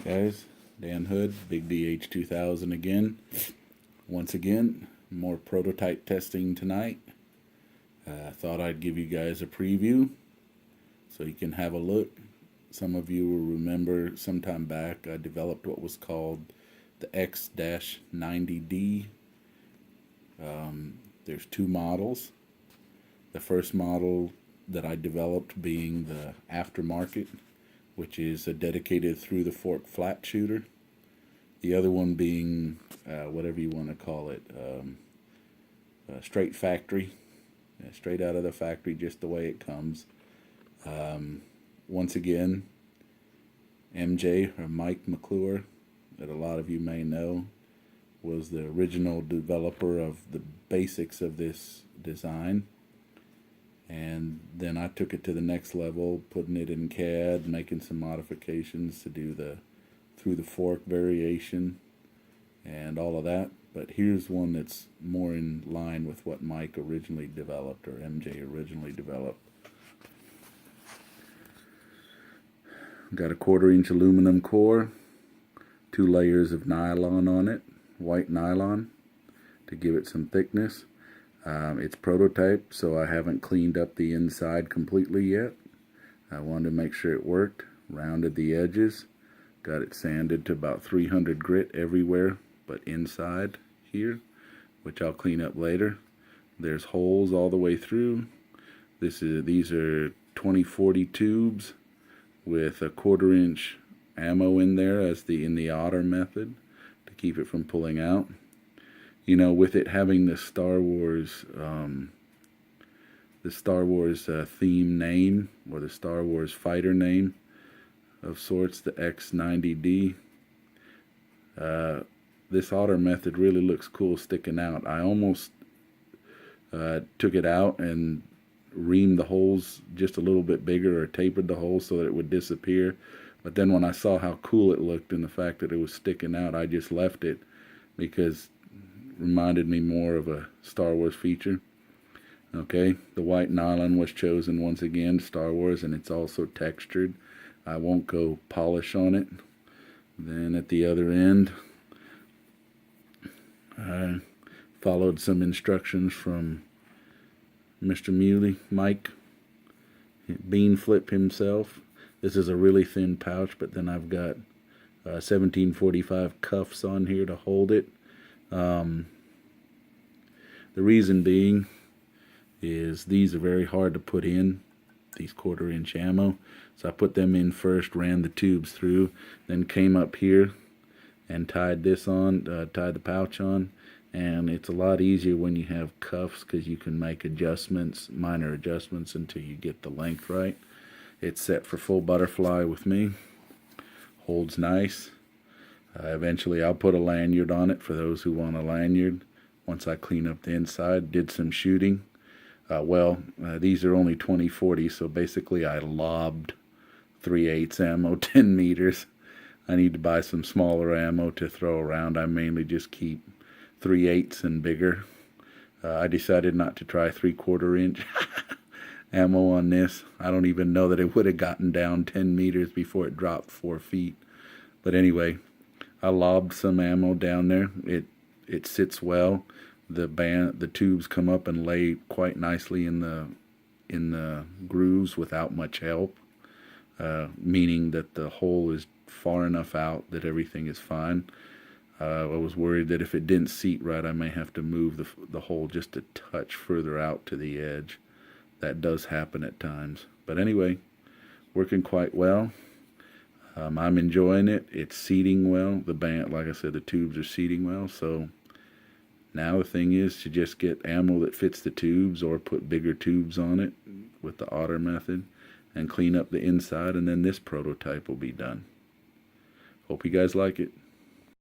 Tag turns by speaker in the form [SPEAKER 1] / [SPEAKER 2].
[SPEAKER 1] Guys, Dan Hood, Big DH 2000 again. Once again, more prototype testing tonight. I thought I'd give you guys a preview so you can have a look. Some of you will remember sometime back I developed what was called the X-90D. There's two models. The first model that I developed being the aftermarket, which is a dedicated through the fork flat shooter. The other one being whatever you want to call it, straight factory, straight out of the factory, just the way it comes. Once again, MJ, or Mike McClure, that a lot of you may know, was the original developer of the basics of this design. And then I took it to the next level, putting it in CAD, making some modifications to do the through the fork variation and all of that. But here's one that's more in line with what Mike originally developed, or MJ originally developed. Got a 1/4-inch aluminum core, 2 layers of nylon on it, white nylon, to give it some thickness. It's prototype, so I haven't cleaned up the inside completely yet. I wanted to make sure it worked. Rounded the edges, got it sanded to about 300 grit everywhere but inside here, which I'll clean up later. There's holes all the way through. These are 2040 tubes with a 1/4-inch ammo in there as in the otter method to keep it from pulling out. You know, with it having the Star Wars theme name, or the Star Wars fighter name of sorts, the X-90D, this otter method really looks cool sticking out. I almost took it out and reamed the holes just a little bit bigger, or tapered the holes so that it would disappear. But then when I saw how cool it looked and the fact that it was sticking out, I just left it, because reminded me more of a Star Wars feature. Okay, the white nylon was chosen once again, Star Wars, and it's also textured. I won't go polish on it. Then at the other end, I followed some instructions from Mr. Muley, Mike, Bean Flip himself. This is a really thin pouch, but then I've got 1745 cuffs on here to hold it. The reason being is these are very hard to put in, these 1/4-inch ammo. So I put them in first, ran the tubes through, then came up here and tied this on, tied the pouch on. And it's a lot easier when you have cuffs, because you can make adjustments, minor adjustments, until you get the length right. It's set for full butterfly with me. Holds nice. Eventually I'll put a lanyard on it for those who want a lanyard. Once I clean up the inside, did some shooting. These are only 2040, so basically I lobbed 3/8 ammo, 10 meters. I need to buy some smaller ammo to throw around. I mainly just keep 3/8 and bigger. I decided not to try 3/4-inch ammo on this. I don't even know that it would have gotten down 10 meters before it dropped 4 feet. But anyway, I lobbed some ammo down there. It sits well. The tubes come up and lay quite nicely in the grooves without much help, meaning that the hole is far enough out that everything is fine. I was worried that if it didn't seat right, I may have to move the hole just a touch further out to the edge. That does happen at times. But anyway, working quite well. I'm enjoying it. It's seating well. The band, like I said, the tubes are seating well. So now the thing is to just get ammo that fits the tubes, or put bigger tubes on it with the otter method, and clean up the inside, and then this prototype will be done. Hope you guys like it.